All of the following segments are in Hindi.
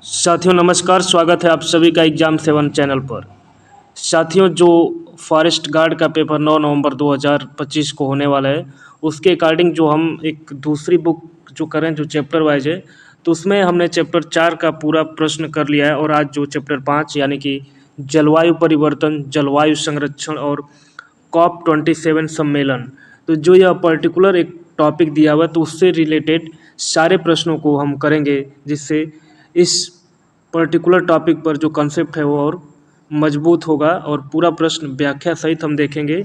साथियों नमस्कार, स्वागत है आप सभी का एग्ज़ाम 7 चैनल पर। साथियों, जो फॉरेस्ट गार्ड का पेपर 9 नवंबर 2025 को होने वाला है, उसके अकॉर्डिंग जो हम एक दूसरी बुक जो करें जो चैप्टर वाइज है, तो उसमें हमने चैप्टर 4 का पूरा प्रश्न कर लिया है और आज जो चैप्टर 5 यानी कि जलवायु परिवर्तन, जलवायु संरक्षण और COP27 सम्मेलन, तो जो यह पर्टिकुलर एक टॉपिक दिया हुआ है तो उससे रिलेटेड सारे प्रश्नों को हम करेंगे, जिससे इस पर्टिकुलर टॉपिक पर जो कंसेप्ट है वो और मजबूत होगा और पूरा प्रश्न व्याख्या सहित हम देखेंगे।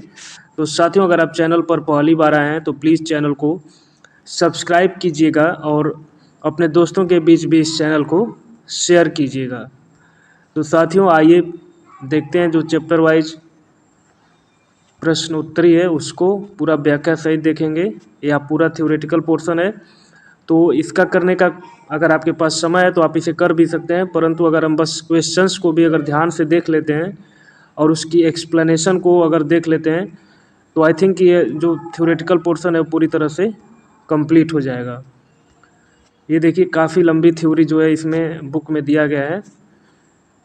तो साथियों, अगर आप चैनल पर पहली बार आए हैं तो प्लीज़ चैनल को सब्सक्राइब कीजिएगा और अपने दोस्तों के बीच भी इस चैनल को शेयर कीजिएगा। तो साथियों, आइए देखते हैं जो चैप्टर वाइज प्रश्न उत्तरी है उसको पूरा व्याख्या सहित देखेंगे। यह पूरा थ्योरेटिकल पोर्शन है, तो इसका करने का अगर आपके पास समय है तो आप इसे कर भी सकते हैं, परंतु अगर हम बस क्वेश्चंस को भी अगर ध्यान से देख लेते हैं और उसकी एक्सप्लेनेशन को अगर देख लेते हैं तो आई थिंक ये जो थ्योरेटिकल पोर्शन है वो पूरी तरह से कंप्लीट हो जाएगा। ये देखिए, काफ़ी लंबी थ्योरी जो है इसमें बुक में दिया गया है।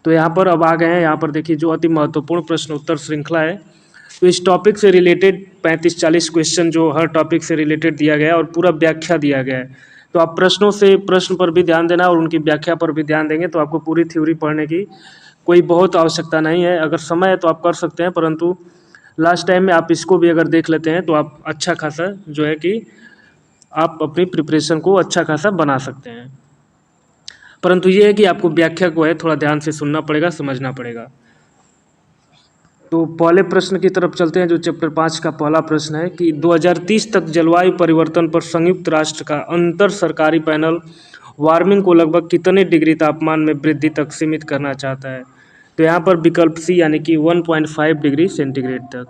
तो यहाँ पर अब आ गए हैं, यहाँ पर देखिए जो अति महत्वपूर्ण प्रश्न उत्तर श्रृंखला है। तो इस टॉपिक से रिलेटेड 35-40 क्वेश्चन जो हर टॉपिक से रिलेटेड दिया गया है और पूरा व्याख्या दिया गया है। तो आप प्रश्नों से प्रश्न पर भी ध्यान देना और उनकी व्याख्या पर भी ध्यान देंगे तो आपको पूरी थ्योरी पढ़ने की कोई बहुत आवश्यकता नहीं है। अगर समय है तो आप कर सकते हैं, परंतु लास्ट टाइम में आप इसको भी अगर देख लेते हैं तो आप अच्छा खासा जो है कि आप अपनी प्रिपरेशन को अच्छा खासा बना सकते हैं। परंतु ये है कि आपको व्याख्या को है थोड़ा ध्यान से सुनना पड़ेगा, समझना पड़ेगा। तो पहले प्रश्न की तरफ चलते हैं। जो चैप्टर 5 का पहला प्रश्न है कि 2030 तक जलवायु परिवर्तन पर संयुक्त राष्ट्र का अंतर सरकारी पैनल वार्मिंग को लगभग कितने डिग्री तापमान में वृद्धि तक सीमित करना चाहता है। तो यहाँ पर विकल्प सी यानी कि 1.5 डिग्री सेंटीग्रेड तक।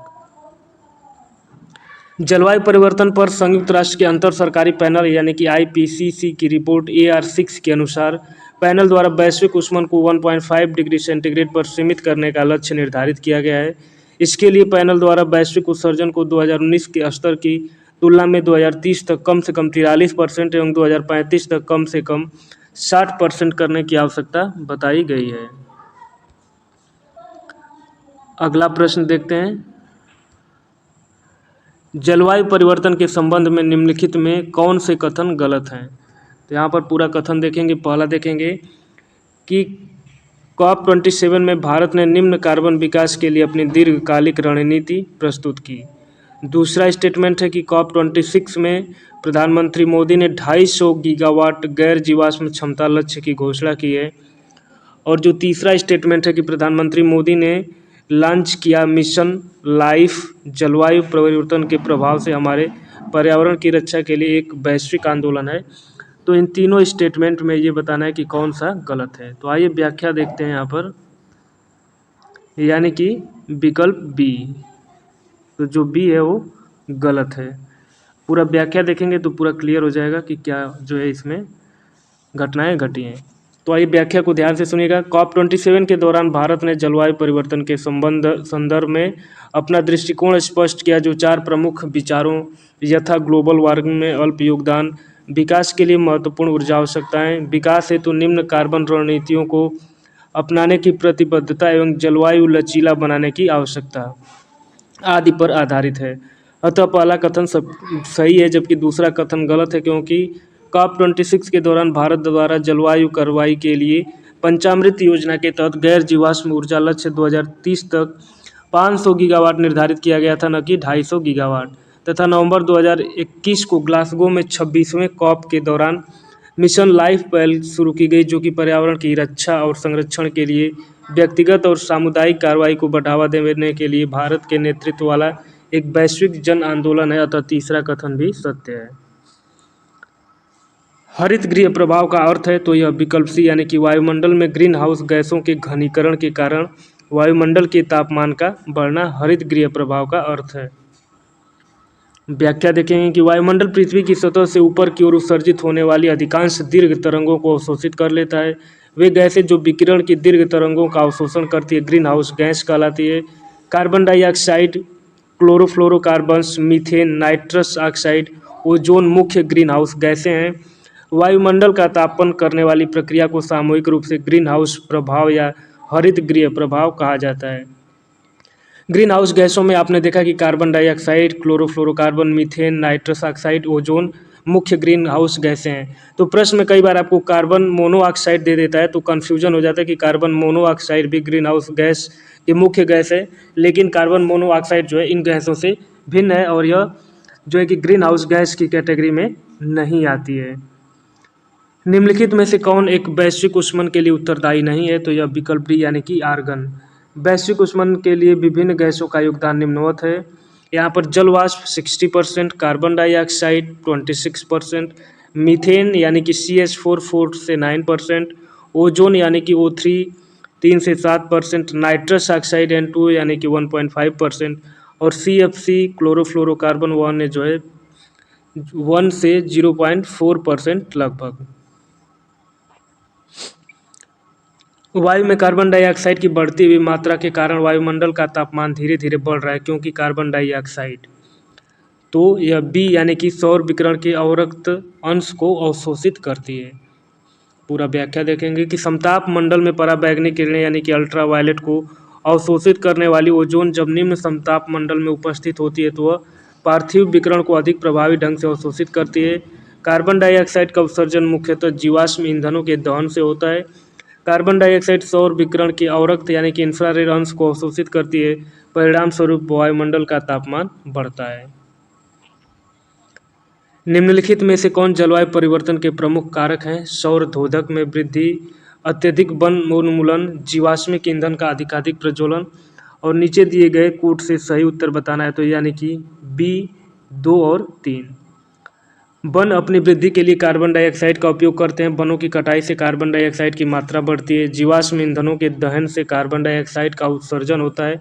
जलवायु परिवर्तन पर संयुक्त राष्ट्र के अंतर सरकारी पैनल यानी कि IPCC की रिपोर्ट AR6 के अनुसार पैनल द्वारा वैश्विक ऊष्मन को 1.5 डिग्री सेंटीग्रेड पर सीमित करने का लक्ष्य निर्धारित किया गया है। इसके लिए पैनल द्वारा वैश्विक उत्सर्जन को 2019 के स्तर की तुलना में 2030 तक कम से कम 43% एवं 2035 तक कम से कम 60% करने की आवश्यकता बताई गई है। अगला प्रश्न देखते हैं। जलवायु परिवर्तन के संबंध में निम्नलिखित में कौन से कथन गलत हैं। तो यहाँ पर पूरा कथन देखेंगे। पहला देखेंगे कि COP27 में भारत ने निम्न कार्बन विकास के लिए अपनी दीर्घकालिक रणनीति प्रस्तुत की। दूसरा स्टेटमेंट है कि COP26 में प्रधानमंत्री मोदी ने 250 गीगावाट गैर जीवाश्म क्षमता लक्ष्य की घोषणा की है। और जो तीसरा स्टेटमेंट है कि प्रधानमंत्री मोदी ने लॉन्च किया मिशन लाइफ जलवायु परिवर्तन के प्रभाव से हमारे पर्यावरण की रक्षा के लिए एक वैश्विक आंदोलन है। तो इन तीनों स्टेटमेंट में ये बताना है कि कौन सा गलत है। तो आइए व्याख्या देखते हैं यहाँ पर, यानी कि विकल्प बी। तो जो बी है वो गलत है। पूरा व्याख्या देखेंगे तो पूरा क्लियर हो जाएगा कि क्या जो है इसमें घटनाएं घटी हैं। तो आइए व्याख्या को ध्यान से सुनिएगा। COP27 के दौरान भारत ने जलवायु परिवर्तन के संदर्भ में अपना दृष्टिकोण स्पष्ट किया, जो 4 प्रमुख विचारों यथा ग्लोबल वार्मिंग में अल्प योगदान, विकास के लिए महत्वपूर्ण ऊर्जा आवश्यकताएं, विकास हेतु निम्न कार्बन रणनीतियों को अपनाने की प्रतिबद्धता एवं जलवायु लचीला बनाने की आवश्यकता आदि पर आधारित है। अतः पहला कथन सब सही है, जबकि दूसरा कथन गलत है, क्योंकि COP26 के दौरान भारत द्वारा जलवायु कार्रवाई के लिए पंचामृत योजना के तहत गैर जीवाश्म ऊर्जा लक्ष्य 2030 तक 500 गीगावाट निर्धारित किया गया था, न कि 250 गीगावाट। तथा नवंबर 2021 को ग्लासगो में 26वें COP के दौरान मिशन लाइफ पहल शुरू की गई, जो कि पर्यावरण की रक्षा और संरक्षण के लिए व्यक्तिगत और सामुदायिक कार्रवाई को बढ़ावा देने के लिए भारत के नेतृत्व वाला एक वैश्विक जन आंदोलन है। अतः तीसरा कथन भी सत्य है। हरित गृह प्रभाव का अर्थ है तो यह विकल्प सी यानी कि वायुमंडल में ग्रीन हाउस गैसों के घनीकरण के कारण वायुमंडल के तापमान का बढ़ना हरित गृह प्रभाव का अर्थ है। व्याख्या देखेंगे कि वायुमंडल पृथ्वी की सतह से ऊपर की ओर उत्सर्जित होने वाली अधिकांश दीर्घ तरंगों को अवशोषित कर लेता है। वे गैसें जो विकिरण की दीर्घ तरंगों का अवशोषण करती है ग्रीन हाउस गैस कहलाती है। Carbon dioxide, chlorofluorocarbons, methane, nitrous oxide, ozone मुख्य ग्रीन हाउस गैसें हैं। वायुमंडल का तापन करने वाली प्रक्रिया को सामूहिक रूप से ग्रीन हाउस प्रभाव या हरित गृह प्रभाव कहा जाता है। ग्रीन हाउस गैसों में आपने देखा कि carbon dioxide, chlorofluorocarbon, methane, nitrous oxide, ozone मुख्य ग्रीन हाउस गैसें हैं। तो प्रश्न में कई बार आपको कार्बन मोनोऑक्साइड दे देता है तो कन्फ्यूजन हो जाता है कि कार्बन मोनोऑक्साइड भी ग्रीन हाउस गैस की मुख्य गैस है, लेकिन कार्बन मोनोऑक्साइड जो है इन गैसों से भिन्न है और यह जो है कि ग्रीन हाउस गैस की कैटेगरी में नहीं आती है। निम्नलिखित में से कौन एक वैश्विक ऊष्मन के लिए उत्तरदायी नहीं है? तो यह विकल्प डी यानी कि आर्गन। वैश्विक ऊष्मन के लिए विभिन्न गैसों का योगदान निम्नवत है। यहाँ पर जल वाष्प 60%, कार्बन डाइऑक्साइड 26%, मीथेन यानी कि CH4 4 से 9%, ओजोन यानी कि O3 3 से 7%, नाइट्रस ऑक्साइड N2 यानी कि 1.5% और CFC क्लोरोफ्लोरोकार्बन 1 जो है 1 से 0.4% लगभग। वायु में कार्बन डाइऑक्साइड की बढ़ती हुई मात्रा के कारण वायुमंडल का तापमान धीरे धीरे बढ़ रहा है, क्योंकि कार्बन डाइऑक्साइड तो यह बी यानी कि सौर विकिरण के अवरक्त अंश को अवशोषित करती है। पूरा व्याख्या देखेंगे कि समताप मंडल में पराबैंगनी किरणें यानी कि अल्ट्रावायलेट को अवशोषित करने वाली ओजोन जब निम्न समताप मंडल में उपस्थित होती है तो वह पार्थिव विकिरण को अधिक प्रभावी ढंग से अवशोषित करती है। कार्बन डाइऑक्साइड का उत्सर्जन मुख्यतः जीवाश्म ईंधनों के दहन से होता है। कार्बन डाइऑक्साइड सौर विकिरण के अवरक्त यानी कि इंफ्रारेड अंश को अवशोषित करती है। परिणाम स्वरूप वायुमंडल का तापमान बढ़ता है। निम्नलिखित में से कौन जलवायु परिवर्तन के प्रमुख कारक हैं? सौर धोधक में वृद्धि, अत्यधिक वन उन्मूलन, जीवाश्मिक ईंधन का अधिकाधिक प्रज्वलन और नीचे दिए गए कूट से सही उत्तर बताना है। तो यानी कि बी 2 और 3। वन अपनी वृद्धि के लिए कार्बन डाइऑक्साइड का उपयोग करते हैं। वनों की कटाई से कार्बन डाइऑक्साइड की मात्रा बढ़ती है। जीवाश्म ईंधनों के दहन से कार्बन डाइऑक्साइड का उत्सर्जन होता है।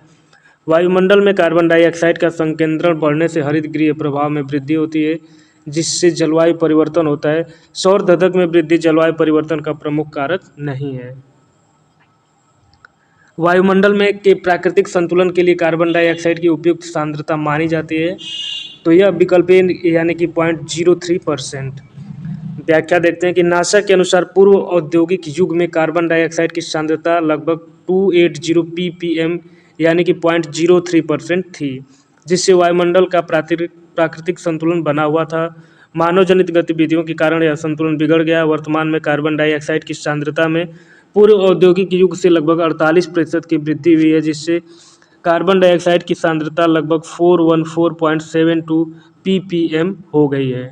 वायुमंडल में कार्बन डाइऑक्साइड का संकेंद्रण बढ़ने से हरितगृह प्रभाव में वृद्धि होती है, जिससे जलवायु परिवर्तन होता है। सौर धधक में वृद्धि जलवायु परिवर्तन का प्रमुख कारक नहीं है। वायुमंडल में के प्राकृतिक संतुलन के लिए कार्बन डाइऑक्साइड की उपयुक्त सांद्रता मानी जाती है। तो यह विकल्प यानी कि 0.03%। व्याख्या देखते हैं कि नासा के अनुसार पूर्व औद्योगिक युग में कार्बन डाइऑक्साइड की सांद्रता लगभग 280 ppm यानी कि 0.03% थी, जिससे वायुमंडल का प्राकृतिक संतुलन बना हुआ था। मानव जनित गतिविधियों के कारण यह संतुलन बिगड़ गया। वर्तमान में कार्बन डाइऑक्साइड की सांद्रता में पूर्व औद्योगिक युग से लगभग 48% की वृद्धि हुई है, जिससे कार्बन डाइऑक्साइड की सांद्रता लगभग 414.72 ppm हो गई है।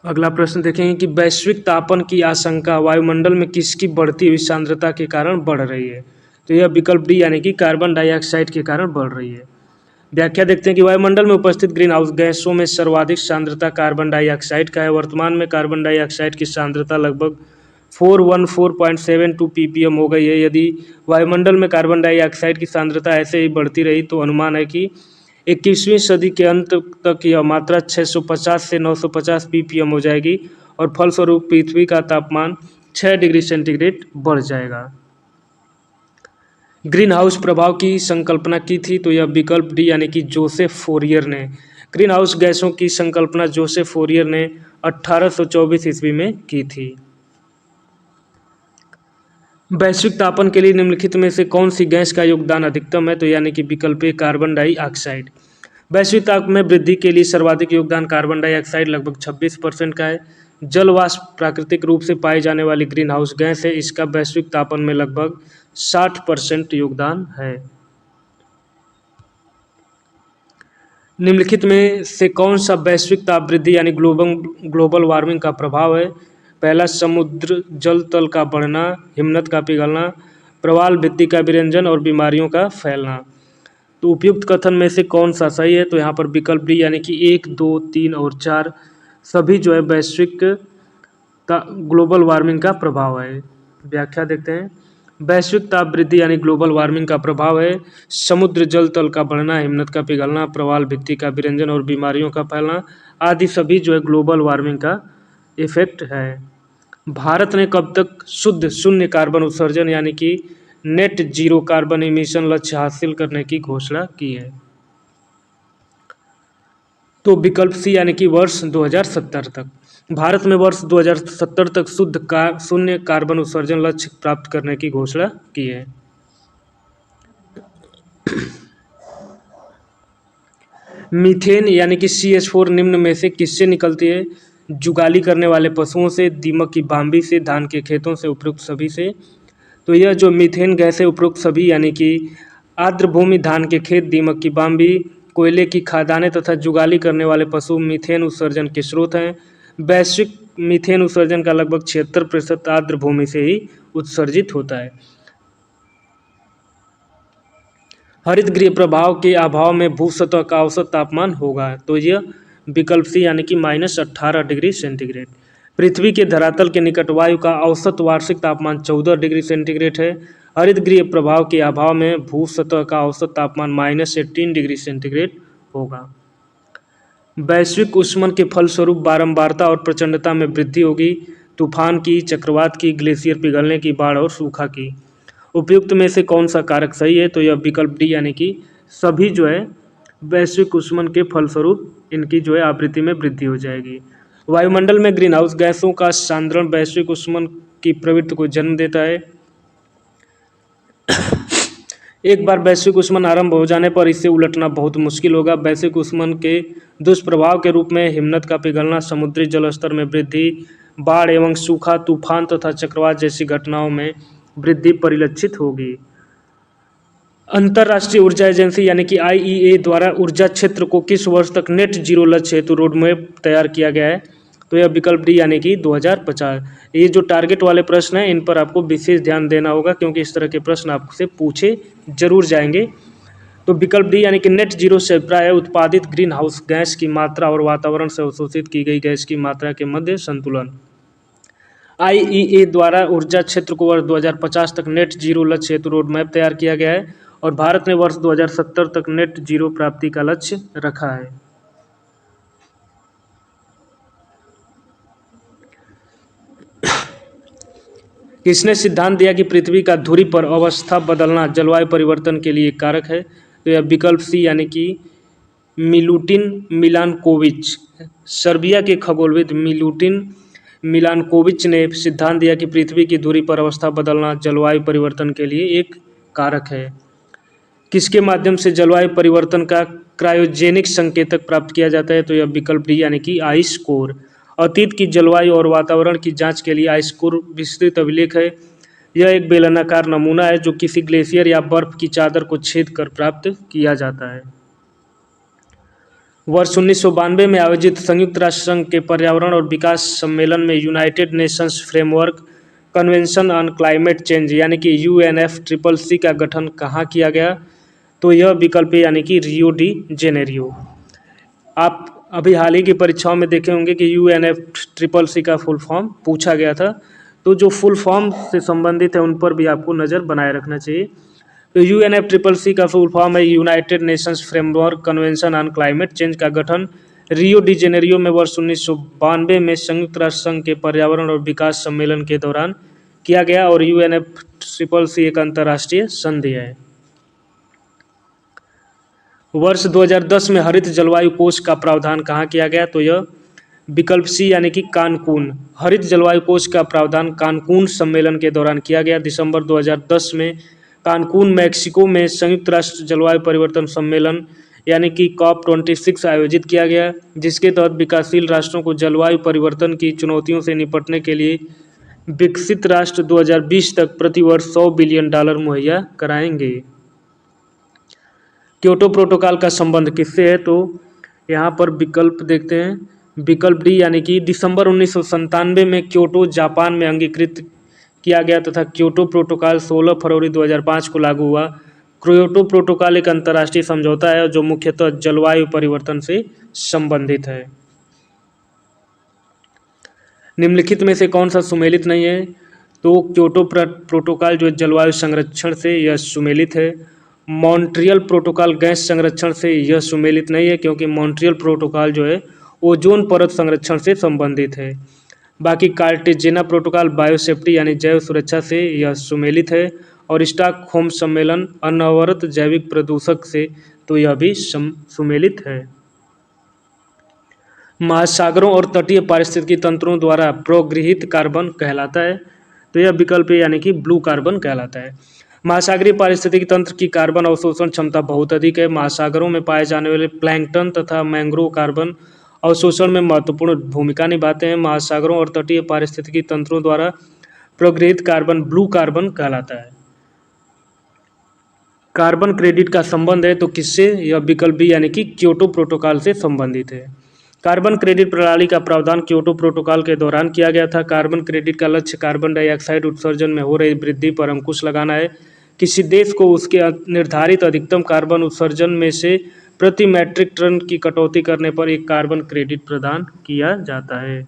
अगला प्रश्न देखेंगे कि वैश्विक तापन की आशंका वायुमंडल में किसकी बढ़ती हुई सांद्रता के कारण बढ़ रही है? तो यह विकल्प डी यानी कि कार्बन डाइऑक्साइड के कारण बढ़ रही है। व्याख्या देखते हैं कि वायुमंडल में उपस्थित ग्रीन हाउस गैसों में सर्वाधिक सांद्रता कार्बन डाइऑक्साइड का है। वर्तमान में कार्बन डाइऑक्साइड की सांद्रता लगभग 414.72 ppm हो गई है। यदि वायुमंडल में कार्बन डाइऑक्साइड की सांद्रता ऐसे ही बढ़ती रही तो अनुमान है कि 21वीं सदी के अंत तक यह मात्रा 650 से 950 ppm हो जाएगी और फलस्वरूप पृथ्वी का तापमान 6 डिग्री सेंटीग्रेड बढ़ जाएगा। ग्रीन हाउस प्रभाव की संकल्पना की थी। तो यह विकल्प डी यानी कि जोसेफ फोरियर ने। ग्रीन हाउस गैसों की संकल्पना जोसेफ फोरियर ने 1824 ईस्वी में की थी। वैश्विक तापन के लिए निम्नलिखित में से कौन सी गैस का योगदान अधिकतम है? तो यानी कि विकल्प ए कार्बन डाइऑक्साइड। वैश्विक तापमान में वृद्धि के लिए सर्वाधिक योगदान कार्बन डाइऑक्साइड लगभग 26% का है। जल वाष्प प्राकृतिक रूप से पाई जाने वाली ग्रीन हाउस गैस है। इसका वैश्विक तापन में लगभग 60% योगदान है। निम्नलिखित में से कौन सा वैश्विक ताप वृद्धि यानी ग्लोबल वार्मिंग का प्रभाव है? पहला, समुद्र जल तल का बढ़ना, हिमनद का पिघलना, प्रवाल भित्ति का विरंजन और बीमारियों का फैलना। तो उपयुक्त कथन में से कौन सा सही है? तो यहाँ पर विकल्प डी यानी कि 1, 2, 3 और 4 सभी जो है वैश्विक ग्लोबल वार्मिंग का प्रभाव है। व्याख्या देखते हैं। वैश्विक ताप वृद्धि यानी ग्लोबल वार्मिंग का प्रभाव है समुद्र जल तल का बढ़ना, हिमनद का पिघलना, प्रवाल भित्ति का विरंजन और बीमारियों का फैलना आदि सभी जो है ग्लोबल वार्मिंग का इफेक्ट है। भारत ने कब तक शुद्ध शून्य कार्बन उत्सर्जन यानी कि नेट जीरो कार्बन इमिशन लक्ष्य हासिल करने की घोषणा की है? तो विकल्प सी यानी कि वर्ष 2070 तक। भारत में वर्ष 2070 तक शून्य कार्बन उत्सर्जन लक्ष्य प्राप्त करने की घोषणा की है। मीथेन यानी कि CH4 निम्न में से किससे निकलती है? जुगाली करने वाले पशुओं से, दीमक की बाम्बी से, धान के खेतों से, उपरोक्त सभी से। तो यह जो मीथेन गैस है उपरोक्त सभी यानी कि आर्द्र भूमि, धान के खेत, दीमक की बाम्बी, कोयले की खदानें तथा जुगाली करने वाले पशु मीथेन उत्सर्जन के स्रोत हैं। वैश्विक मीथेन उत्सर्जन का लगभग 76% आर्द्र भूमि से ही उत्सर्जित होता है। हरित गृह प्रभाव के अभाव में भू सतह का औसत तापमान होगा। तो यह विकल्प सी यानी कि -18 डिग्री सेंटीग्रेड। पृथ्वी के धरातल के निकट वायु का औसत वार्षिक तापमान 14 डिग्री सेंटीग्रेड है। हरित गृह प्रभाव के अभाव में भू सतह का औसत तापमान -18 डिग्री सेंटीग्रेड होगा। वैश्विक ऊष्मन के फलस्वरूप बारंबारता और प्रचंडता में वृद्धि होगी। तूफान की, चक्रवात की, ग्लेशियर पिघलने की, बाढ़ और सूखा की। उपयुक्त में से कौन सा कारक सही है? तो यह विकल्प डी यानी कि सभी जो है वैश्विक ऊष्मन के फलस्वरूप इनकी जो है आवृत्ति में वृद्धि हो जाएगी। वायुमंडल में ग्रीन हाउस गैसों का सांद्रण वैश्विक ऊष्मन की प्रवृत्ति को जन्म देता है। एक बार वैश्विक ऊष्मन आरंभ हो जाने पर इसे उलटना बहुत मुश्किल होगा। वैश्विक ऊष्मन के दुष्प्रभाव के रूप में हिमनद का पिघलना, समुद्री जलस्तर में वृद्धि, बाढ़ एवं सूखा, तूफान तथा चक्रवात जैसी घटनाओं में वृद्धि परिलक्षित होगी। अंतर्राष्ट्रीय ऊर्जा एजेंसी यानी कि IEA द्वारा ऊर्जा क्षेत्र को किस वर्ष तक नेट जीरो लक्ष्य हेतु रोड मैप तैयार किया गया है? तो यह विकल्प डी यानी कि 2050। ये जो टारगेट वाले प्रश्न हैं इन पर आपको विशेष ध्यान देना होगा क्योंकि इस तरह के प्रश्न आपसे पूछे जरूर जाएंगे। तो विकल्प डी यानी कि नेट जीरो से अभिप्राय उत्पादित ग्रीन हाउस गैस की मात्रा और वातावरण से अवशोषित की गई गैस की मात्रा के मध्य संतुलन। IEA द्वारा ऊर्जा क्षेत्र को वर्ष 2050 तक नेट जीरो लक्ष्य हेतु रोड मैप तैयार किया गया है और भारत ने वर्ष 2070 तक नेट जीरो प्राप्ति का लक्ष्य रखा है। किसने सिद्धांत दिया कि पृथ्वी का धुरी पर अवस्था बदलना जलवायु परिवर्तन के लिए कारक है? तो यह विकल्प सी यानी कि मिलुटिन मिलानकोविच। सर्बिया के खगोलविद मिलुटिन मिलानकोविच ने सिद्धांत दिया कि पृथ्वी की धुरी पर अवस्था बदलना जलवायु परिवर्तन के लिए एक कारक है। किसके माध्यम से जलवायु परिवर्तन का क्रायोजेनिक संकेतक प्राप्त किया जाता है? तो यह विकल्प डी यानी कि आइस कोर। अतीत की जलवायु और वातावरण की जांच के लिए आइस कोर विस्तृत अभिलेख है। यह एक बेलनाकार नमूना है जो किसी ग्लेशियर या बर्फ की चादर को छेद कर प्राप्त किया जाता है। वर्ष 1992 में आयोजित संयुक्त राष्ट्र संघ के पर्यावरण और विकास सम्मेलन में United Nations framework convention on climate change यानी कि UNFCCC का गठन कहाँ किया गया? तो यह विकल्प यानी कि रियो डी जेनेरियो। आप अभी हाल ही की परीक्षाओं में देखे होंगे कि UNFCCC का फुल फॉर्म पूछा गया था, तो जो फुल फॉर्म से संबंधित है उन पर भी आपको नज़र बनाए रखना चाहिए। तो UNFCCC का फुल फॉर्म है United Nations framework convention on climate change का गठन रियो डी जेनेरियो में वर्ष 1992 में संयुक्त राष्ट्र संघ के पर्यावरण और विकास सम्मेलन के दौरान किया गया और UNFCCC एक अंतर्राष्ट्रीय संधि है। वर्ष 2010 में हरित जलवायु कोष का प्रावधान कहाँ किया गया? तो यह विकल्प सी यानी कि कानकून। हरित जलवायु कोष का प्रावधान कानकून सम्मेलन के दौरान किया गया। दिसंबर 2010 में कानकून मैक्सिको में संयुक्त राष्ट्र जलवायु परिवर्तन सम्मेलन यानी कि COP26 आयोजित किया गया, जिसके तहत विकासशील राष्ट्रों को जलवायु परिवर्तन की चुनौतियों से निपटने के लिए विकसित राष्ट्र 2020 तक प्रतिवर्ष $100 बिलियन मुहैया कराएंगे। क्योटो प्रोटोकॉल का संबंध किससे है? तो यहाँ पर विकल्प देखते हैं। विकल्प डी यानी कि दिसंबर 1997 में क्योटो जापान में अंगीकृत किया गया तथा क्योटो प्रोटोकॉल 16 फरवरी 2005 को लागू हुआ। क्योटो प्रोटोकॉल एक अंतर्राष्ट्रीय समझौता है जो मुख्यतः जलवायु परिवर्तन से संबंधित है। निम्नलिखित में से कौन सा सुमेलित नहीं है? तो क्योटो प्रोटोकॉल जो जलवायु संरक्षण से यह सुमेलित है। मॉन्ट्रियल प्रोटोकॉल गैस संरक्षण से यह सुमेलित नहीं है क्योंकि मॉन्ट्रियल प्रोटोकॉल जो है ओजोन परत संरक्षण से संबंधित है। बाकी कार्टेजेना प्रोटोकॉल बायोसेफ्टी यानी जैव सुरक्षा से यह सुमेलित है और स्टॉकहोम सम्मेलन अनवरत जैविक प्रदूषक से तो यह भी सुमेलित है। महासागरों और तटीय पारिस्थितिकी तंत्रों द्वारा प्रोगृहित कार्बन कहलाता है। तो यह विकल्प यानी कि ब्लू कार्बन कहलाता है। महासागरीय पारिस्थितिकी तंत्र की कार्बन अवशोषण क्षमता बहुत अधिक है। महासागरों में पाए जाने वाले प्लैंकटन तथा मैंग्रोव कार्बन अवशोषण में महत्वपूर्ण भूमिका निभाते हैं। महासागरों और तटीय पारिस्थितिकी तंत्रों द्वारा प्रोगृहित कार्बन ब्लू कार्बन कहलाता है। कार्बन क्रेडिट का संबंध है तो किससे? यह विकल्प बी यानी कि क्योटो प्रोटोकॉल से संबंधित है। कार्बन क्रेडिट प्रणाली का प्रावधान क्योटो प्रोटोकॉल के दौरान किया गया था। कार्बन क्रेडिट का लक्ष्य कार्बन डाइऑक्साइड उत्सर्जन में हो रही वृद्धि पर अंकुश लगाना है। किसी देश को उसके निर्धारित अधिकतम कार्बन उत्सर्जन में से प्रति मैट्रिक टन की कटौती करने पर एक कार्बन क्रेडिट प्रदान किया जाता है।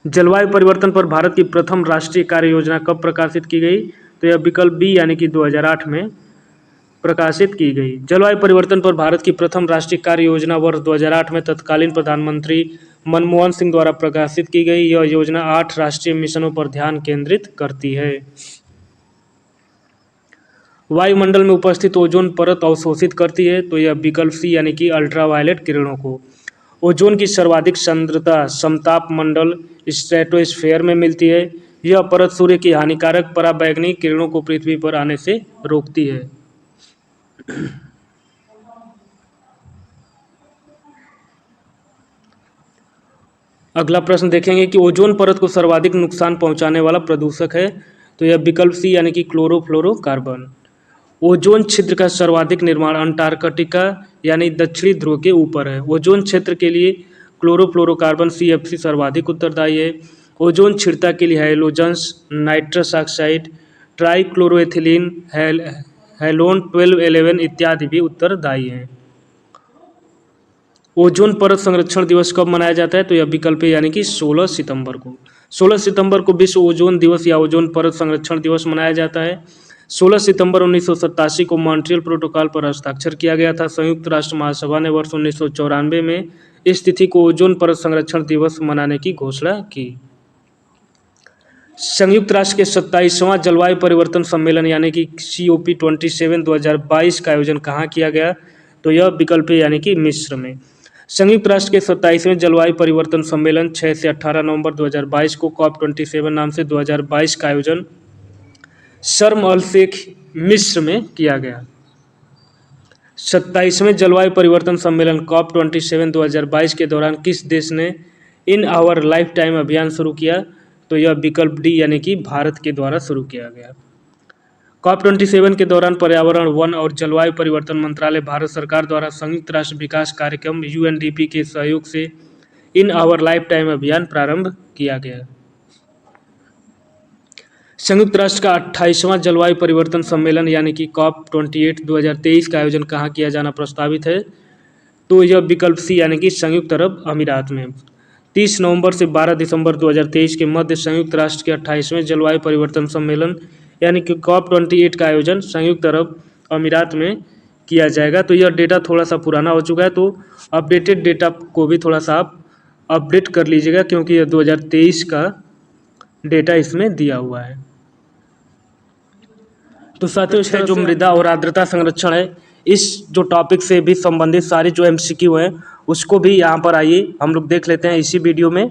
जलवायु परिवर्तन पर भारत की प्रथम राष्ट्रीय कार्य योजना कब प्रकाशित की गई? तो यह विकल्प बी यानी कि 2008 में प्रकाशित की गई। जलवायु परिवर्तन पर भारत की प्रथम राष्ट्रीय कार्य योजना वर्ष 2008 में तत्कालीन प्रधानमंत्री मनमोहन सिंह द्वारा प्रकाशित की गई। यह योजना 8 राष्ट्रीय मिशनों पर ध्यान केंद्रित करती है। वायुमंडल में उपस्थित ओजोन परत अवशोषित करती है। तो यह विकल्प सी यानी कि अल्ट्रावायलेट किरणों को। ओजोन की सर्वाधिक सांद्रता समताप मंडल स्ट्रेटोस्फेयर में मिलती है। यह परत सूर्य की हानिकारक पराबैंगनी किरणों को पृथ्वी पर आने से रोकती है। अगला प्रश्न देखेंगे कि ओजोन परत को सर्वाधिक नुकसान पहुंचाने वाला प्रदूषक है। तो यह विकल्प सी यानी कि क्लोरोफ्लोरोकार्बन। ओजोन छिद्र का सर्वाधिक निर्माण अंटार्कटिका यानी दक्षिणी ध्रुव के ऊपर है। ओजोन क्षेत्र के लिए क्लोरोफ्लोरोकार्बन CFC सर्वाधिक उत्तरदायी है। ओजोन छिड़ता के लिए halogens, nitrous oxide, trichloroethylene, halon 1211 इत्यादि भी उत्तरदायी हैं। ओजोन परत संरक्षण दिवस कब मनाया जाता है? तो यह विकल्प है यानी कि 16 सितंबर को। 16 सितंबर को विश्व ओजोन दिवस या ओजोन परत संरक्षण दिवस मनाया जाता है। 16 सितंबर 1987 को मॉन्ट्रियल प्रोटोकॉल पर हस्ताक्षर किया गया था। संयुक्त राष्ट्र महासभा ने वर्ष 1994 में इस तिथि को ओजोन परत संरक्षण दिवस मनाने की घोषणा की। संयुक्त राष्ट्र के 27वां जलवायु परिवर्तन सम्मेलन यानी कि COP27 2022 का आयोजन कहाँ किया गया? तो यह विकल्प है यानी कि मिस्र में। संयुक्त राष्ट्र के 27वें जलवायु परिवर्तन सम्मेलन 6 से 18 नवंबर 2022 को COP27 नाम से 2022 का आयोजन शर्म अल शेख मिस्र में किया गया। 27वें जलवायु परिवर्तन सम्मेलन COP27 2022 के दौरान किस देश ने इन आवर लाइफ टाइम अभियान शुरू किया? तो यह विकल्प डी यानी कि भारत के द्वारा शुरू किया गया। COP27 के दौरान पर्यावरण, वन और जलवायु परिवर्तन मंत्रालय भारत सरकार द्वारा संयुक्त राष्ट्र विकास कार्यक्रम UNDP के सहयोग से इन आवर लाइफ टाइम अभियान प्रारंभ किया गया। संयुक्त राष्ट्र का 28वां जलवायु परिवर्तन सम्मेलन यानी कि COP28 2023 का आयोजन कहाँ किया जाना प्रस्तावित है? तो यह विकल्प सी यानी कि संयुक्त अरब अमीरात में। 30 नवंबर से 12 दिसंबर 2023 के मध्य संयुक्त राष्ट्र के 28वें जलवायु परिवर्तन सम्मेलन यानी कि COP28 का आयोजन संयुक्त अरब अमीरात में किया जाएगा। तो यह डेटा थोड़ा सा पुराना हो चुका है, तो अपडेटेड डेटा को भी थोड़ा सा आप अपडेट कर लीजिएगा क्योंकि यह 2023 का डेटा इसमें दिया हुआ है। तो साथियों इस जो मृदा और आर्द्रता संरक्षण है, इस जो टॉपिक से भी संबंधित सारी जो MCQ है उसको भी यहाँ पर आइए हम लोग देख लेते हैं इसी वीडियो में।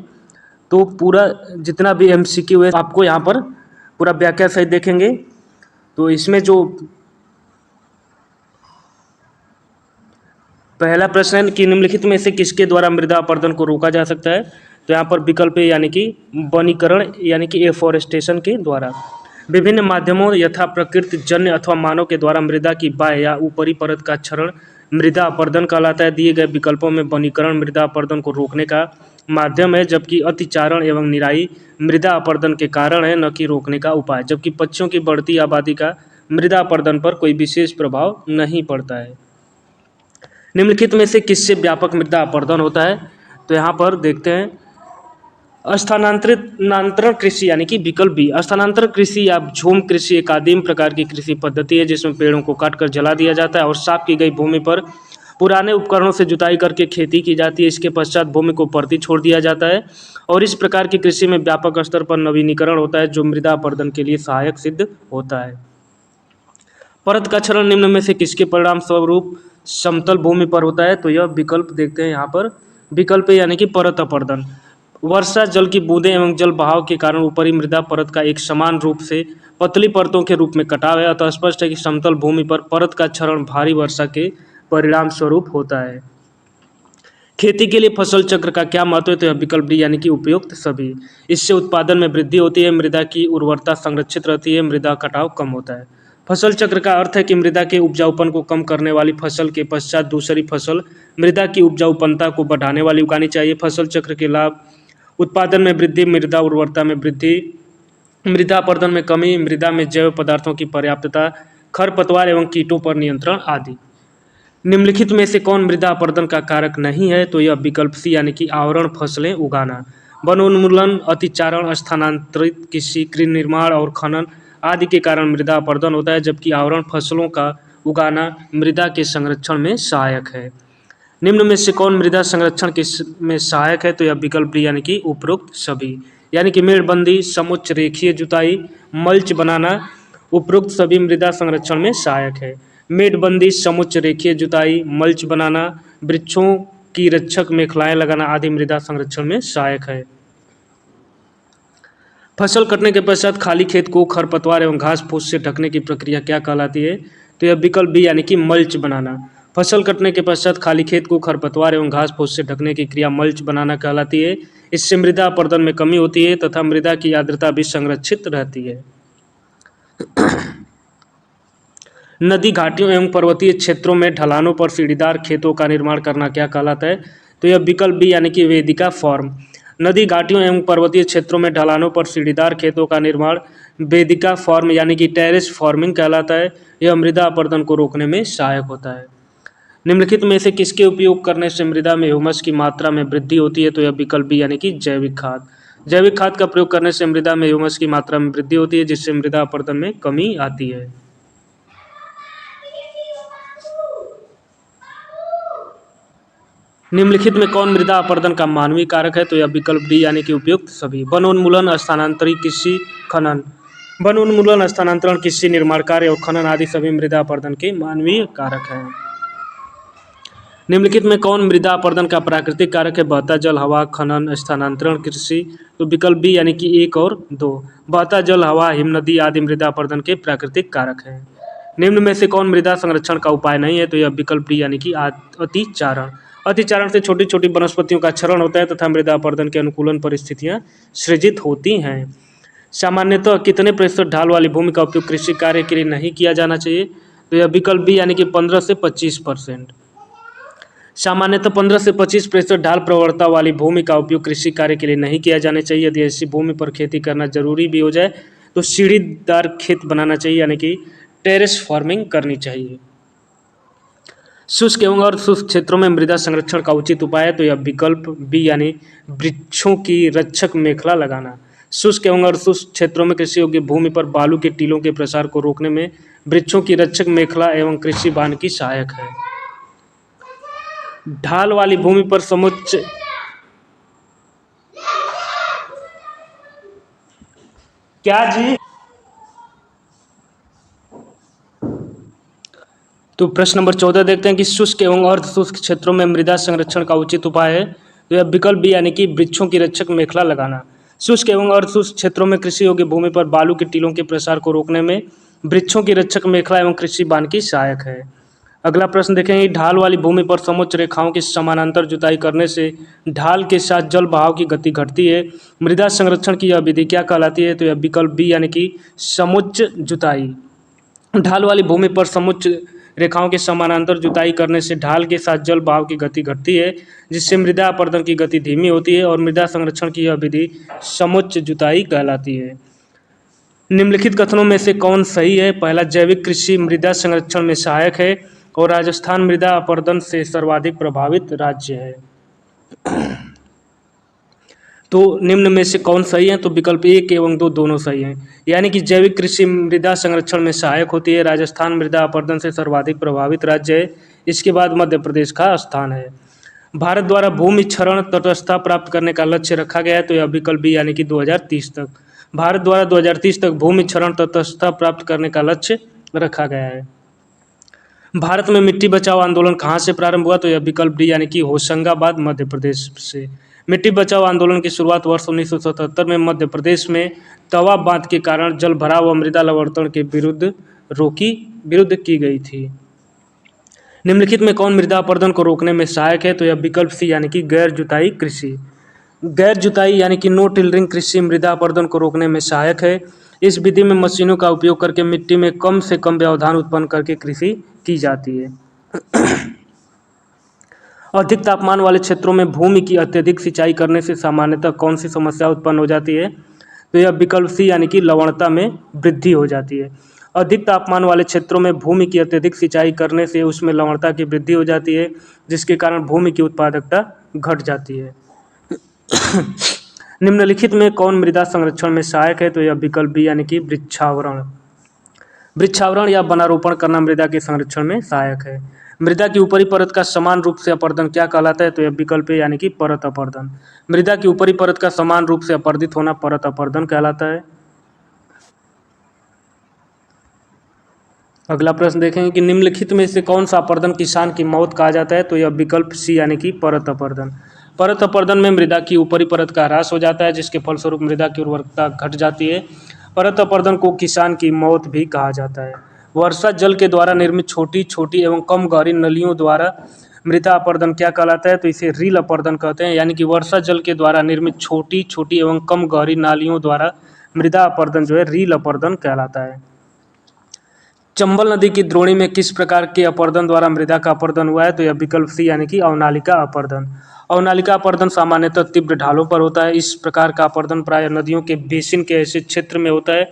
तो पूरा जितना भी MCQ है आपको यहाँ पर पूरा व्याख्या सहित देखेंगे। तो इसमें जो पहला प्रश्न है कि निम्नलिखित में से किसके द्वारा मृदा अपरदन को रोका जा सकता है? तो यहाँ पर विकल्प है यानी कि वनीकरण यानी कि एफॉरेस्टेशन के द्वारा। विभिन्न माध्यमों यथा प्रकृति जन्य अथवा मानव के द्वारा मृदा की बाह्य या ऊपरी परत का क्षरण मृदा अपरदन कहलाता है। दिए गए विकल्पों में वनीकरण मृदा अपरदन को रोकने का माध्यम है, जबकि अतिचारण एवं निराई मृदा अपरदन के कारण है, न कि रोकने का उपाय। जबकि पक्षियों की बढ़ती आबादी का मृदा अपरदन पर कोई विशेष प्रभाव नहीं पड़ता है। निम्नलिखित में से किससे व्यापक मृदा अपरदन होता है? तो यहाँ पर देखते हैं स्थानांतरण कृषि यानी कि विकल्प बी। स्थानांतरण कृषि या झूम कृषि एक आदिम प्रकार की कृषि पद्धति है जिसमें पेड़ों को काटकर जला दिया जाता है और साफ की गई भूमि पर पुराने उपकरणों से जुताई करके खेती की जाती है। इसके पश्चात भूमि को परती छोड़ दिया जाता है और इस प्रकार की कृषि में व्यापक स्तर पर नवीनीकरण होता है जो मृदा अपरदन के लिए सहायक सिद्ध होता है। परत का क्षरण निम्न में से किसके परिणाम स्वरूप समतल भूमि पर होता है? तो यह विकल्प देखते हैं यहाँ पर विकल्प ए यानी कि परत अपर्दन। वर्षा जल की बूंदें एवं जल बहाव के कारण ऊपरी मृदा परत का एक समान रूप से पतली परतों के रूप में कटाव है, अतः स्पष्ट है कि समतल भूमि पर परत का क्षरण भारी वर्षा के परिणाम स्वरूप होता है। खेती के लिए फसल चक्र का क्या महत्व है, तो यह विकल्प डी यानी कि उपयुक्त सभी। इससे उत्पादन में वृद्धि होती है, मृदा की उर्वरता संरक्षित रहती है, मृदा कटाव कम होता है। फसल चक्र का अर्थ है कि मृदा के उपजाऊपन को कम करने वाली फसल के पश्चात दूसरी फसल मृदा की उपजाऊपनता को बढ़ाने वाली उगानी चाहिए। फसल चक्र के लाभ: उत्पादन में वृद्धि, मृदा उर्वरता में वृद्धि, मृदा अपरदन में कमी, मृदा में जैव पदार्थों की पर्याप्तता, खरपतवार एवं कीटों पर नियंत्रण आदि। निम्नलिखित में से कौन मृदा अपरदन का कारक नहीं है, तो यह विकल्प सी यानी कि आवरण फसलें उगाना। वनोन्मूलन, अतिचारण, स्थानांतरित कृषि, गृह निर्माण और खनन आदि के कारण मृदा अपरदन होता है, जबकि आवरण फसलों का उगाना मृदा के संरक्षण में सहायक है। निम्न में से कौन मृदा संरक्षण के में सहायक है, तो यह विकल्प डी यानी कि उपरोक्त सभी। यानी कि मेड़बंदी, समुच्च रेखीय जुताई, मल्च बनाना उपरोक्त सभी मृदा संरक्षण में सहायक है। मेड़बंदी, समुच्च रेखीय जुताई, मल्च बनाना, वृक्षों की रक्षक मेखलाएं लगाना आदि मृदा संरक्षण में सहायक है। फसल कटने के पश्चात खाली खेत को खरपतवार एवं घास फूस से ढकने की प्रक्रिया क्या कहलाती है, तो यह विकल्प बी यानी कि मल्च बनाना। फसल कटने के पश्चात खाली खेत को खरपतवार एवं घास फूस से ढकने की क्रिया मल्च बनाना कहलाती है। इससे मृदा अपरदन में कमी होती है तथा मृदा की आर्द्रता भी संरक्षित रहती है। नदी, घाटियों एवं पर्वतीय क्षेत्रों में ढलानों पर सीढ़ीदार खेतों का निर्माण करना क्या कहलाता है, तो यह विकल्प बी यानी कि वेदिका फॉर्म। नदी, घाटियों एवं पर्वतीय क्षेत्रों में ढलानों पर सीढ़ीदार खेतों का निर्माण वेदिका फॉर्म यानी कि टेरेस फार्मिंग कहलाता है। यह मृदा अपरदन को रोकने में सहायक होता है। निम्नलिखित में से किसके उपयोग करने से मृदा में ह्यूमस की मात्रा में वृद्धि होती है, तो यह विकल्प बी यानी कि जैविक खाद। जैविक खाद का प्रयोग करने से मृदा में ह्यूमस की मात्रा में वृद्धि होती है, जिससे मृदा अपरदन में कमी आती है। निम्नलिखित में कौन मृदा अपरदन का मानवीय कारक है, तो यह विकल्प डी यानी कि उपयुक्त सभी। वनोन्मूलन, स्थानांतरित कृषि, खनन। वनोन्मूलन, स्थानांतरण, कृषि, निर्माण कार्य और खनन आदि सभी मृदा अपरदन के मानवीय कारक हैं। निम्नलिखित में कौन मृदा अपरदन का प्राकृतिक कारक है, बहता जल, हवा, खनन, स्थानांतरण, कृषि, तो विकल्प बी यानी कि 1 और 2। बहता जल, हवा, हिमनदी आदि मृदा अपरदन के प्राकृतिक कारक हैं। निम्न में से कौन मृदा संरक्षण का उपाय नहीं है, तो यह विकल्प डी यानी कि अतिचारण। अतिचारण से छोटी छोटी वनस्पतियों का क्षरण होता है तथा मृदा अपरदन के अनुकूलन परिस्थितियां सृजित होती हैं। सामान्यतः कितने प्रतिशत ढाल वाली भूमि का उपयोग कृषि कार्य के लिए नहीं किया जाना चाहिए, तो यह विकल्प बी यानी कि 15 से 25%। सामान्यतः 15 से 25% ढाल प्रवणता वाली भूमि का उपयोग कृषि कार्य के लिए नहीं किया जाना चाहिए। यदि ऐसी भूमि पर खेती करना जरूरी भी हो जाए तो सीढ़ीदार खेत बनाना चाहिए, यानी कि टेरेस फार्मिंग करनी चाहिए। शुष्क एवं अर्धशुष्क क्षेत्रों में मृदा संरक्षण का उचित उपाय है, तो यह विकल्प बी यानी वृक्षों की रक्षक मेखला लगाना। शुष्क एवं अर्धशुष्क क्षेत्रों में कृषि योग्य भूमि पर बालू के टीलों के प्रसार को रोकने में वृक्षों की रक्षक मेखला एवं कृषि वानिकी सहायक है। ढाल वाली भूमि पर समुच्च क्या जी? तो प्रश्न नंबर 14 देखते हैं कि शुष्क एवं अर्धशुष्क क्षेत्रों में मृदा संरक्षण का उचित उपाय है, तो यह विकल्प बी यानी कि वृक्षों की रक्षक मेखला लगाना। शुष्क एवं अर्धशुष्क क्षेत्रों में कृषि योग्य भूमि पर बालू के टीलों के प्रसार को रोकने में वृक्षों की रक्षक मेखला एवं कृषि वानिकी सहायक है। अगला प्रश्न देखेंगे, ढाल वाली भूमि पर समुच्च रेखाओं की समानांतर जुताई करने से ढाल के साथ जल बहाव की गति घटती है। मृदा संरक्षण की यह विधि क्या कहलाती है, तो यह विकल्प बी यानी कि समुच्च जुताई। ढाल वाली भूमि पर समुच्च रेखाओं के समानांतर जुताई करने से ढाल के साथ जल बहाव की गति घटती है, जिससे मृदा अपरदन की गति धीमी होती है और मृदा संरक्षण की यह विधि समुच्च जुताई कहलाती है। निम्नलिखित कथनों में से कौन सही है? पहला, जैविक कृषि मृदा संरक्षण में सहायक है और राजस्थान मृदा अपरदन से सर्वाधिक प्रभावित राज्य है। तो निम्न में से कौन सही है? तो विकल्प 1 एवं 2 दोनों सही हैं। यानी कि जैविक कृषि मृदा संरक्षण में सहायक होती है। राजस्थान मृदा अपरदन से सर्वाधिक प्रभावित राज्य है। इसके बाद मध्य प्रदेश का स्थान है। भारत द्वारा भूमि क्षरण तटस्थता प्राप्त करने का लक्ष्य रखा गया है, तो यह विकल्प बी यानी कि 2030 तक। भारत द्वारा 2030 तक भूमि क्षरण तटस्थता प्राप्त करने का लक्ष्य रखा गया है। भारत में मिट्टी बचाओ आंदोलन कहाँ से प्रारंभ हुआ? तो यह विकल्प डी यानी कि होशंगाबाद मध्य प्रदेश से। मिट्टी बचाओ आंदोलन की शुरुआत वर्ष 1977 में मध्य प्रदेश में तवा बांध के कारण जल भराव व मृदा लवणता के विरुद्ध की गई थी। निम्नलिखित में कौन मृदा अपरदन को रोकने में सहायक है? तो यह विकल्प सी यानी कि गैर जुताई कृषि। गैर जुताई यानी कि नो टिलरिंग कृषि मृदा अपरदन को रोकने में सहायक है। इस विधि में मशीनों का उपयोग करके मिट्टी में कम से कम व्यवधान उत्पन्न करके कृषि की जाती है। अधिक तापमान वाले क्षेत्रों में भूमि की अत्यधिक सिंचाई करने से सामान्यतः कौन सी समस्या उत्पन्न हो जाती है? तो यह विकल्प सी यानी कि लवणता में वृद्धि हो जाती है। अधिक तापमान वाले क्षेत्रों में भूमि की अत्यधिक सिंचाई करने से उसमें लवणता की वृद्धि हो जाती है, जिसके कारण भूमि की उत्पादकता घट जाती है। निम्नलिखित में कौन मृदा संरक्षण में सहायक है? तो यह विकल्प बी यानी कि वृक्षावरण। वृक्षावरण या वनारोपण करना मृदा के संरक्षण में सहायक है। मृदा की ऊपरी परत का समान रूप से अपरदन क्या कहलाता है? तो यह विकल्प है यानी कि परत अपरदन। मृदा की ऊपरी परत का समान रूप से अपरदित होना परत अपरदन कहलाता है। अगला प्रश्न देखेंगे कि निम्नलिखित में से कौन सा अपरदन किसान की मौत कहा जाता है? तो यह विकल्प सी यानी कि परत अपरदन। परत अपरदन में मृदा की ऊपरी परत का ह्रास हो जाता है, जिसके फलस्वरूप मृदा की उर्वरकता घट जाती है। परत अपरदन को किसान की मौत भी कहा जाता है। वर्षा जल के द्वारा निर्मित छोटी छोटी एवं कम गहरी नलियों द्वारा मृदा अपरदन क्या कहलाता है? तो इसे रील अपरदन कहते हैं। यानी कि वर्षा जल के द्वारा निर्मित छोटी छोटी एवं कम गहरी नालियों द्वारा मृदा अपरदन जो है रील अपरदन कहलाता है। चंबल नदी की द्रोणी में किस प्रकार के अपरदन द्वारा मृदा का अपरदन हुआ है? तो यह विकल्प सी यानी कि अवनालिका अपरदन। अवनालिका अपरदन सामान्यतः तीव्र ढालों पर होता है। इस प्रकार का अपरदन प्रायः नदियों के बेसिन के ऐसे क्षेत्र में होता है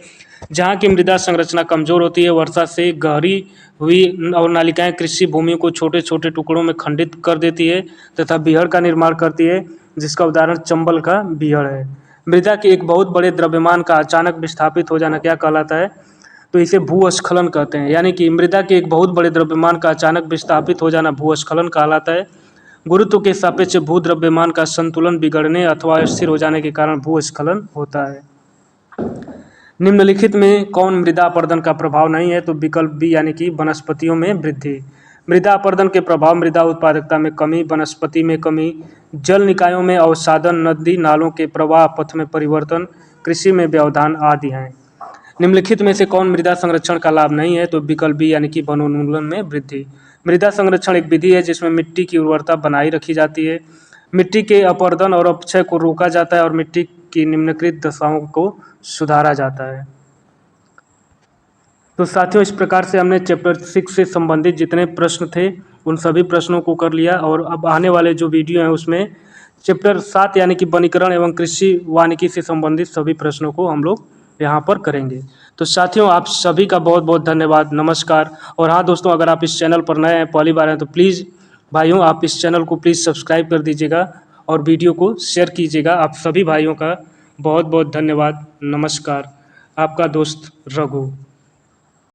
जहाँ की मृदा संरचना कमजोर होती है। वर्षा से गहरी हुई अवनालिकाएं कृषि भूमियों को छोटे छोटे टुकड़ों में खंडित कर देती है तथा बीहड़ का निर्माण करती है, जिसका उदाहरण चंबल का बीहड़ है। मृदा के एक बहुत बड़े द्रव्यमान का अचानक विस्थापित हो जाना क्या कहलाता है? तो इसे भूस्खलन कहते हैं। यानी कि मृदा के एक बहुत बड़े द्रव्यमान का अचानक विस्थापित हो जाना भूस्खलन कहलाता है। गुरुत्व के सापेक्ष भूद्रव्यमान का संतुलन बिगड़ने अथवा अस्थिर हो जाने के कारण भूस्खलन होता है। निम्नलिखित में कौन मृदा अपरदन का प्रभाव नहीं है? तो विकल्प बी यानी कि वनस्पतियों में वृद्धि। मृदा अपरदन के प्रभाव मृदा उत्पादकता में कमी, वनस्पति में कमी, जल निकायों में अवसादन, नदी नालों के प्रवाह पथ में परिवर्तन, कृषि में व्यवधान आदि हैं। निम्नलिखित में से कौन मृदा संरक्षण का लाभ नहीं है? तो विकल्प बी यानी कि वनोन्मूलन में वृद्धि। मृदा संरक्षण एक विधि है जिसमें मिट्टी की उर्वरता बनाए रखी जाती है, मिट्टी के अपरदन और अपक्षय को रोका जाता है और मिट्टी की निम्नलिखित दशाओं को सुधारा जाता है। तो साथियों, इस प्रकार से हमने चैप्टर 6 से संबंधित जितने प्रश्न थे उन सभी प्रश्नों को कर लिया और अब आने वाले जो वीडियो हैं उसमें चैप्टर 7 यानी कि वनीकरण एवं कृषि वानिकी से संबंधित सभी प्रश्नों को हम लोग यहाँ पर करेंगे। तो साथियों, आप सभी का बहुत बहुत धन्यवाद, नमस्कार। और हाँ दोस्तों, अगर आप इस चैनल पर नए हैं, पहली बार हैं, तो प्लीज़ भाइयों आप इस चैनल को प्लीज़ सब्सक्राइब कर दीजिएगा और वीडियो को शेयर कीजिएगा। आप सभी भाइयों का बहुत बहुत धन्यवाद, नमस्कार। आपका दोस्त रघु।